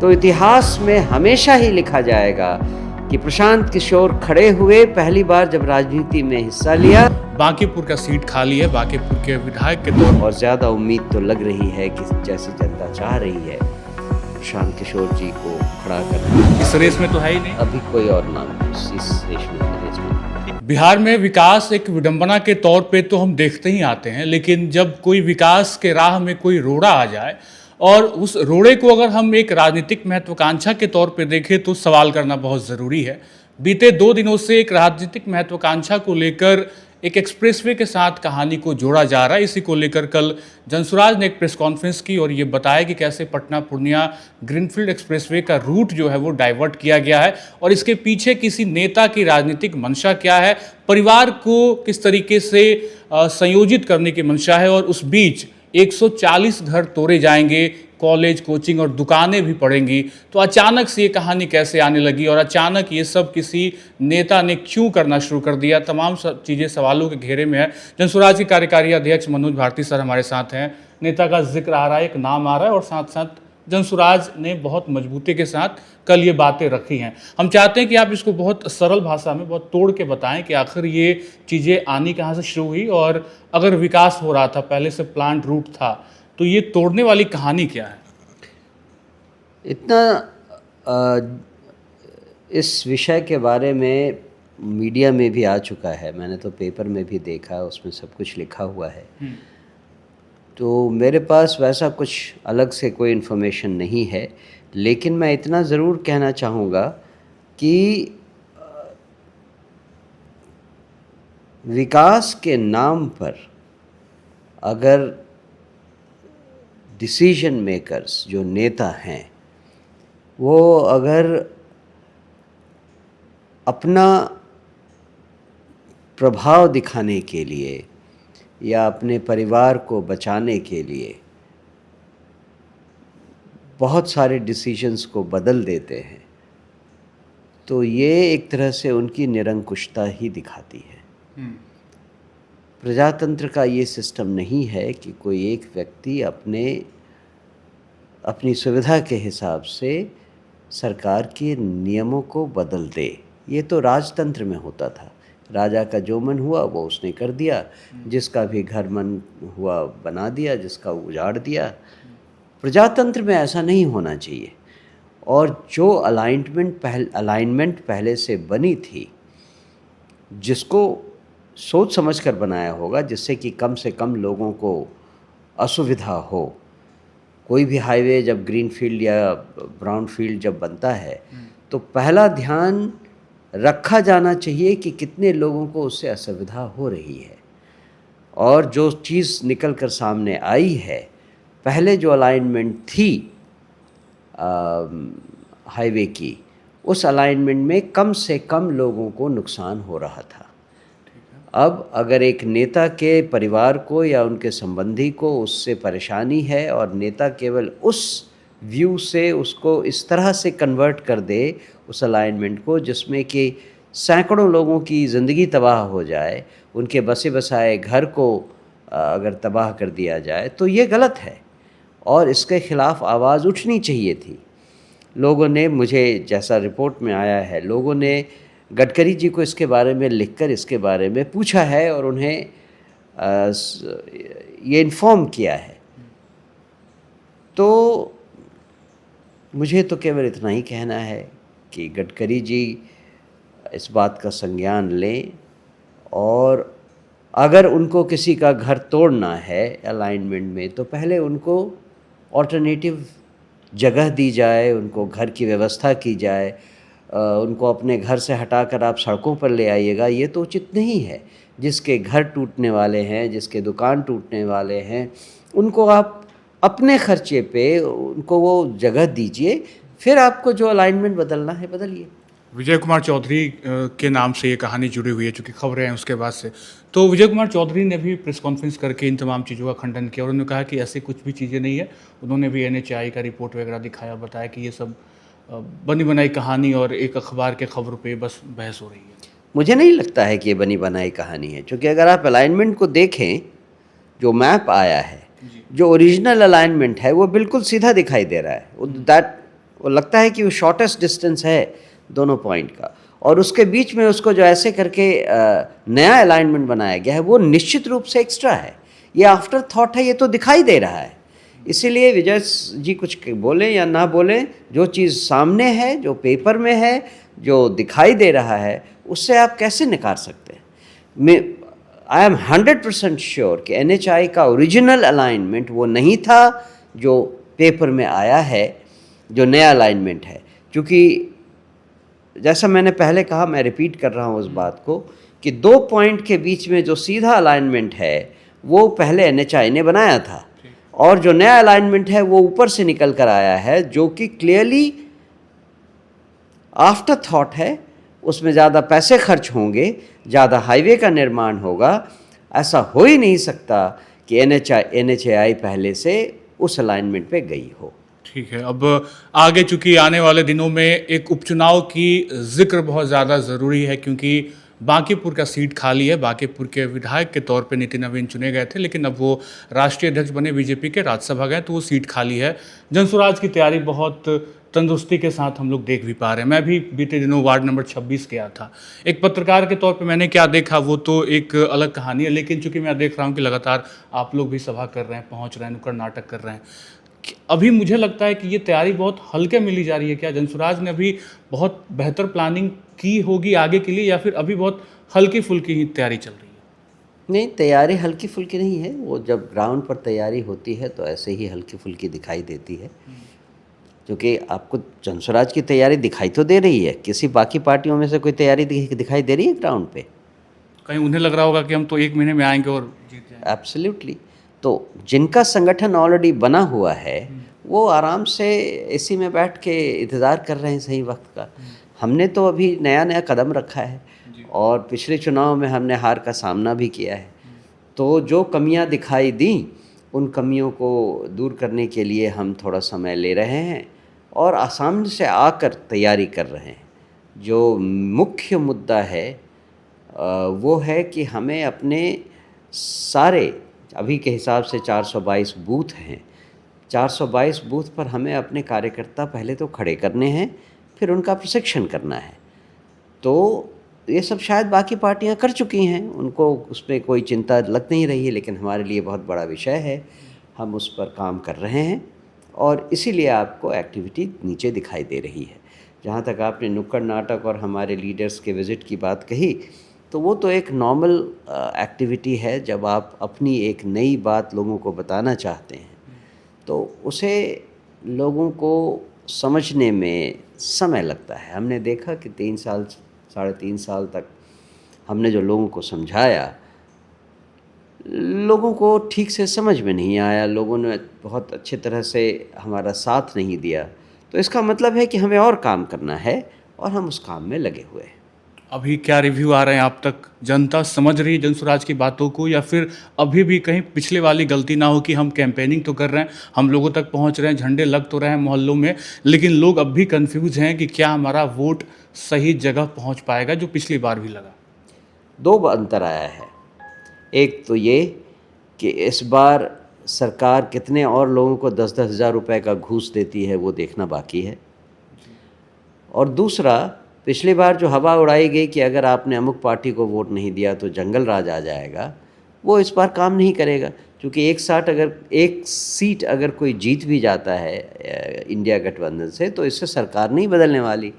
तो इतिहास में हमेशा ही लिखा जाएगा कि प्रशांत किशोर खड़े हुए पहली बार जब राजनीति में हिस्सा लिया। बांकीपुर का सीट खाली है, बांकीपुर के विधायक के तौर और ज़्यादा उम्मीद तो लग रही है कि जैसी जनता चाह रही है प्रशांत किशोर जी को खड़ा करना। इस रेस में तो है ही नहीं। अभी कोई और नाम इस रेस में। बिहार में विकास एक विडंबना के तौर पे तो हम देखते ही आते हैं, लेकिन जब कोई विकास के राह में कोई रोड़ा आ जाए और उस रोड़े को अगर हम एक राजनीतिक महत्वाकांक्षा के तौर पे देखें तो सवाल करना बहुत ज़रूरी है। बीते 2 दिनों से एक राजनीतिक महत्वाकांक्षा को लेकर एक एक्सप्रेसवे के साथ कहानी को जोड़ा जा रहा है। इसी को लेकर कल जनसुराज ने एक प्रेस कॉन्फ्रेंस की और ये बताया कि कैसे पटना पूर्णिया ग्रीनफील्ड एक्सप्रेसवे का रूट जो है वो डाइवर्ट किया गया है और इसके पीछे किसी नेता की राजनीतिक मंशा क्या है, परिवार को किस तरीके से संयोजित करने की मंशा है और उस बीच 140 घर तोड़े जाएंगे, कॉलेज, कोचिंग और दुकानें भी पड़ेंगी। तो अचानक से ये कहानी कैसे आने लगी और अचानक ये सब किसी नेता ने क्यों करना शुरू कर दिया, तमाम चीज़ें सवालों के घेरे में है। जनसुराज के कार्यकारी अध्यक्ष मनोज भारती सर हमारे साथ हैं। नेता का जिक्र आ रहा है, एक नाम आ रहा है और साथ साथ जनसुराज ने बहुत मजबूती के साथ कल ये बातें रखी हैं। हम चाहते हैं कि आप इसको बहुत सरल भाषा में बहुत तोड़ के बताएं कि आखिर ये चीज़ें आनी कहाँ से शुरू हुई और अगर विकास हो रहा था, पहले से प्लान रूट था, तो ये तोड़ने वाली कहानी क्या है? इतना इस विषय के बारे में मीडिया में भी आ चुका है, मैंने तो पेपर में भी देखा, उसमें सब कुछ लिखा हुआ है। तो मेरे पास वैसा कुछ अलग से कोई इन्फॉर्मेशन नहीं है, लेकिन मैं इतना ज़रूर कहना चाहूँगा कि विकास के नाम पर अगर डिसीजन मेकर्स जो नेता हैं वो अगर अपना प्रभाव दिखाने के लिए या अपने परिवार को बचाने के लिए बहुत सारे डिसीजंस को बदल देते हैं, तो ये एक तरह से उनकी निरंकुशता ही दिखाती है। प्रजातंत्र का ये सिस्टम नहीं है कि कोई एक व्यक्ति अपनी सुविधा के हिसाब से सरकार के नियमों को बदल दे। ये तो राजतंत्र में होता था, राजा का जो मन हुआ वो उसने कर दिया, जिसका भी घर मन हुआ बना दिया, जिसका उजाड़ दिया। प्रजातंत्र में ऐसा नहीं होना चाहिए। और जो अलाइनमेंट पहले से बनी थी, जिसको सोच समझ कर बनाया होगा, जिससे कि कम से कम लोगों को असुविधा हो। कोई भी हाईवे जब ग्रीन फील्ड या ब्राउन फील्ड जब बनता है तो पहला ध्यान रखा जाना चाहिए कि कितने लोगों को उससे असुविधा हो रही है। और जो चीज़ निकल कर सामने आई है, पहले जो अलाइनमेंट थी हाईवे की, उस अलाइनमेंट में कम से कम लोगों को नुकसान हो रहा था। अब अगर एक नेता के परिवार को या उनके संबंधी को उससे परेशानी है और नेता केवल उस व्यू से उसको इस तरह से कन्वर्ट कर दे उस अलाइनमेंट को जिसमें कि सैकड़ों लोगों की ज़िंदगी तबाह हो जाए, उनके बसे बसाए घर को अगर तबाह कर दिया जाए, तो ये गलत है और इसके ख़िलाफ़ आवाज़ उठनी चाहिए थी। लोगों ने, मुझे जैसा रिपोर्ट में आया है, लोगों ने गडकरी जी को इसके बारे में लिखकर इसके बारे में पूछा है और उन्हें ये इन्फॉर्म किया है। तो मुझे तो केवल इतना ही कहना है कि गडकरी जी इस बात का संज्ञान लें और अगर उनको किसी का घर तोड़ना है अलाइनमेंट में, तो पहले उनको ऑल्टरनेटिव जगह दी जाए, उनको घर की व्यवस्था की जाए। उनको अपने घर से हटाकर आप सड़कों पर ले आइएगा, ये तो उचित नहीं है। जिसके घर टूटने वाले हैं, जिसके दुकान टूटने वाले हैं, उनको आप अपने खर्चे पे उनको वो जगह दीजिए, फिर आपको जो अलाइनमेंट बदलना है बदलिए। विजय कुमार चौधरी के नाम से ये कहानी जुड़ी हुई है, चूँकि खबरें हैं उसके बाद से। तो विजय कुमार चौधरी ने भी प्रेस कॉन्फ्रेंस करके इन तमाम चीज़ों का खंडन किया और उन्होंने कहा कि ऐसी कुछ भी चीज़ें नहीं है। उन्होंने भी NHI का रिपोर्ट वगैरह दिखाया, बताया कि ये सब बनी बनाई कहानी और एक अखबार के खबरों पे बस बहस हो रही है। मुझे नहीं लगता है कि ये बनी बनाई कहानी है, क्योंकि अगर आप अलाइनमेंट को देखें, जो मैप आया है, जो ओरिजिनल अलाइनमेंट है, वो बिल्कुल सीधा दिखाई दे रहा है। दैट वो लगता है कि वो शॉर्टेस्ट डिस्टेंस है दोनों पॉइंट का, और उसके बीच में उसको जो ऐसे करके नया अलाइनमेंट बनाया गया है वो निश्चित रूप से एक्स्ट्रा है, ये आफ्टर थॉट है, ये तो दिखाई दे रहा है। इसीलिए विजय जी कुछ बोलें या ना बोलें, जो चीज़ सामने है, जो पेपर में है, जो दिखाई दे रहा है, उससे आप कैसे नकार सकते हैं। आई एम 100% श्योर कि NHI का ओरिजिनल अलाइनमेंट वो नहीं था जो पेपर में आया है, जो नया अलाइनमेंट है। क्योंकि जैसा मैंने पहले कहा, मैं रिपीट कर रहा हूँ उस बात को, कि 2 पॉइंट के बीच में जो सीधा अलाइनमेंट है वो पहले NHI ने बनाया था, और जो नया अलाइनमेंट है वो ऊपर से निकल कर आया है, जो कि क्लियरली आफ्टर थॉट है। उसमें ज़्यादा पैसे खर्च होंगे, ज़्यादा हाईवे का निर्माण होगा, ऐसा हो ही नहीं सकता कि NHAI पहले से उस अलाइनमेंट पे गई हो। ठीक है, अब आगे चूंकि आने वाले दिनों में एक उपचुनाव की जिक्र बहुत ज़्यादा ज़रूरी है, क्योंकि बांकीपुर का सीट खाली है। बांकीपुर के विधायक के तौर पे नितिन नवीन चुने गए थे, लेकिन अब वो राष्ट्रीय अध्यक्ष बने, बीजेपी के राज्यसभा गए, तो वो सीट खाली है। जनसुराज की तैयारी बहुत तंदुरुस्ती के साथ हम लोग देख भी पा रहे हैं। मैं भी बीते दिनों वार्ड नंबर 26 गया था। एक पत्रकार के तौर पे मैंने क्या देखा वो तो एक अलग कहानी है, लेकिन चूंकि मैं देख रहा हूँ कि लगातार आप लोग भी सभा कर रहे हैं, पहुँच रहे हैं, नुक्कड़ नाटक कर रहे हैं, अभी मुझे लगता है कि ये तैयारी बहुत हल्के मिली जा रही है। क्या जनसुराज ने अभी बहुत बेहतर प्लानिंग की होगी आगे के लिए, या फिर अभी बहुत हल्की फुल्की ही तैयारी चल रही है? नहीं, तैयारी हल्की फुल्की नहीं है। वो जब ग्राउंड पर तैयारी होती है तो ऐसे ही हल्की फुल्की दिखाई देती है, क्योंकि आपको जनसुराज की तैयारी दिखाई तो दे रही है। किसी बाकी पार्टियों में से कोई तैयारी दिखाई दे रही है ग्राउंड पे? कहीं उन्हें लग रहा होगा कि हम तो 1 महीने में आएंगे और जीत जाएंगे। एब्सोल्युटली। तो जिनका संगठन ऑलरेडी बना हुआ है वो आराम से एसी में बैठ के इंतज़ार कर रहे हैं सही वक्त का। हमने तो अभी नया नया कदम रखा है, और पिछले चुनाव में हमने हार का सामना भी किया है। तो जो कमियां दिखाई दी, उन कमियों को दूर करने के लिए हम थोड़ा समय ले रहे हैं और आसाम से आकर तैयारी कर रहे हैं। जो मुख्य मुद्दा है वो है कि हमें अपने सारे, अभी के हिसाब से 422 बूथ हैं, 422 बूथ पर हमें अपने कार्यकर्ता पहले तो खड़े करने हैं, फिर उनका प्रशिक्षण करना है। तो ये सब शायद बाकी पार्टियां कर चुकी हैं, उनको उसमें कोई चिंता लग नहीं रही है, लेकिन हमारे लिए बहुत बड़ा विषय है। हम उस पर काम कर रहे हैं और इसीलिए आपको एक्टिविटी नीचे दिखाई दे रही है। जहाँ तक आपने नुक्कड़ नाटक और हमारे लीडर्स के विज़िट की बात कही, तो वो तो एक नॉर्मल एक्टिविटी है। जब आप अपनी एक नई बात लोगों को बताना चाहते हैं तो उसे लोगों को समझने में समय लगता है। हमने देखा कि 3 साल 3.5 साल तक हमने जो लोगों को समझाया, लोगों को ठीक से समझ में नहीं आया, लोगों ने बहुत अच्छे तरह से हमारा साथ नहीं दिया। तो इसका मतलब है कि हमें और काम करना है और हम उस काम में लगे हुए हैं। अभी क्या रिव्यू आ रहे हैं आप तक? जनता समझ रही है जनसुराज की बातों को, या फिर अभी भी कहीं पिछले वाली गलती ना हो कि हम कैंपेनिंग तो कर रहे हैं, हम लोगों तक पहुंच रहे हैं, झंडे लग तो रहे हैं मोहल्लों में, लेकिन लोग अब भी कंफ्यूज हैं कि क्या हमारा वोट सही जगह पहुंच पाएगा, जो पिछली बार भी लगा? 2 अंतर आया है। एक तो ये कि इस बार सरकार कितने और लोगों को 10-10 हज़ार रुपये का घूस देती है वो देखना बाकी है। और दूसरा, पिछली बार जो हवा उड़ाई गई कि अगर आपने अमुक पार्टी को वोट नहीं दिया तो जंगल राज आ जाएगा, वो इस बार काम नहीं करेगा। क्योंकि एक सीट अगर कोई जीत भी जाता है इंडिया गठबंधन से, तो इससे सरकार नहीं बदलने वाली।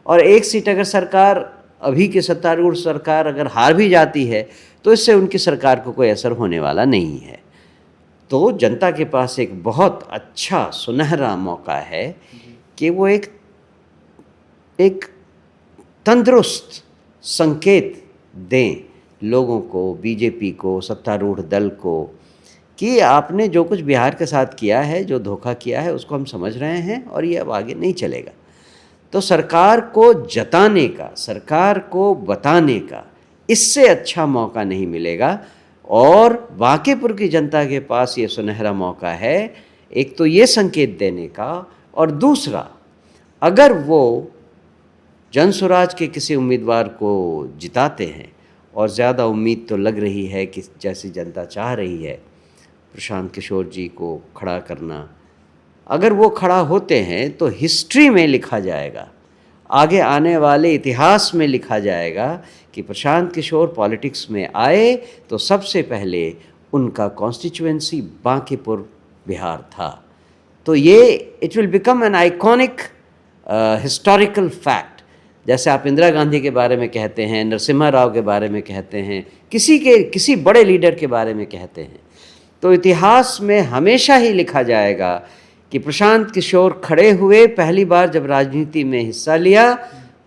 और एक सीट अगर सरकार, अभी की सत्तारूढ़ सरकार अगर हार भी जाती है, तो इससे उनकी सरकार को कोई असर होने वाला नहीं है। तो जनता के पास एक बहुत अच्छा सुनहरा मौका है कि वो एक तंदुरुस्त संकेत दें लोगों को, बीजेपी को, सत्तारूढ़ दल को, कि आपने जो कुछ बिहार के साथ किया है, जो धोखा किया है, उसको हम समझ रहे हैं और ये अब आगे नहीं चलेगा। तो सरकार को जताने का, सरकार को बताने का इससे अच्छा मौका नहीं मिलेगा। और बांकीपुर की जनता के पास ये सुनहरा मौका है, एक तो ये संकेत देने का, और दूसरा, अगर वो जनसुराज के किसी उम्मीदवार को जिताते हैं, और ज़्यादा उम्मीद तो लग रही है कि जैसी जनता चाह रही है, प्रशांत किशोर जी को खड़ा करना, अगर वो खड़ा होते हैं तो हिस्ट्री में लिखा जाएगा, आगे आने वाले इतिहास में लिखा जाएगा कि प्रशांत किशोर पॉलिटिक्स में आए तो सबसे पहले उनका कॉन्स्टिट्यूएंसी बांकीपुर बिहार था। तो ये it will become an iconic historical fact. जैसे आप इंदिरा गांधी के बारे में कहते हैं, नरसिम्हा राव के बारे में कहते हैं, किसी बड़े लीडर के बारे में कहते हैं, तो इतिहास में हमेशा ही लिखा जाएगा कि प्रशांत किशोर खड़े हुए, पहली बार जब राजनीति में हिस्सा लिया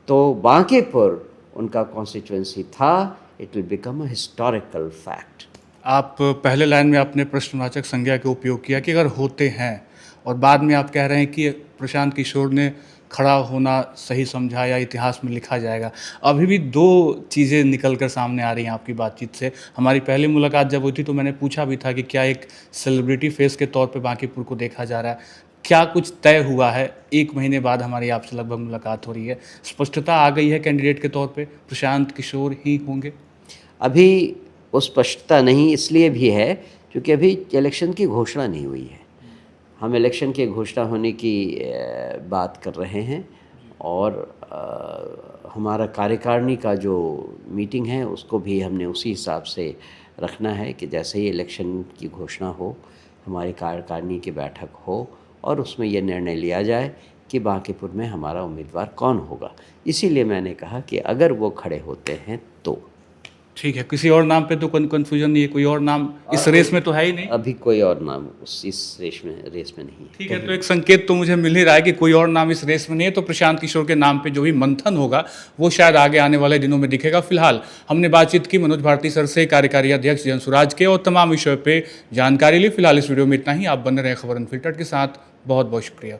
तो बांकीपुर उनका कॉन्स्टिट्यूएंसी था। It will become a historical fact. आप पहले लाइन में आपने प्रश्नवाचक संज्ञा का उपयोग किया कि अगर होते हैं, और बाद में आप कह रहे हैं कि प्रशांत किशोर ने खड़ा होना सही समझा या इतिहास में लिखा जाएगा। अभी भी दो चीज़ें निकल कर सामने आ रही हैं आपकी बातचीत से। हमारी पहली मुलाकात जब हुई थी तो मैंने पूछा भी था कि क्या एक सेलिब्रिटी फेस के तौर पे बांकीपुर को देखा जा रहा है, क्या कुछ तय हुआ है? 1 महीने बाद हमारी आपसे लगभग मुलाकात हो रही है, स्पष्टता आ गई है कैंडिडेट के तौर पे प्रशांत किशोर ही होंगे? अभी वो स्पष्टता नहीं इसलिए भी है क्योंकि अभी इलेक्शन की घोषणा नहीं हुई है। हम इलेक्शन के घोषणा होने की बात कर रहे हैं और हमारा कार्यकारिणी का जो मीटिंग है उसको भी हमने उसी हिसाब से रखना है कि जैसे ही इलेक्शन की घोषणा हो, हमारी कार्यकारिणी की बैठक हो और उसमें यह निर्णय लिया जाए कि बांकीपुर में हमारा उम्मीदवार कौन होगा। इसीलिए मैंने कहा कि अगर वो खड़े होते हैं तो ठीक है। किसी और नाम पे तो कन्फ्यूजन नहीं है? कोई और नाम इस रेस में तो है ही नहीं? अभी कोई और नाम इस रेस में नहीं है। ठीक है, तो एक संकेत तो मुझे मिल ही रहा है कि कोई और नाम इस रेस में नहीं है, तो प्रशांत किशोर के नाम पे जो भी मंथन होगा वो शायद आगे आने वाले दिनों में दिखेगा। फिलहाल हमने बातचीत की मनोज भारती सर से, कार्यकारी अध्यक्ष जनसुराज के, और तमाम विषयों पे जानकारी ली। फिलहाल इस वीडियो में इतना ही। आप बने रहे खबर अनफिल्टर्ड के साथ। बहुत बहुत शुक्रिया।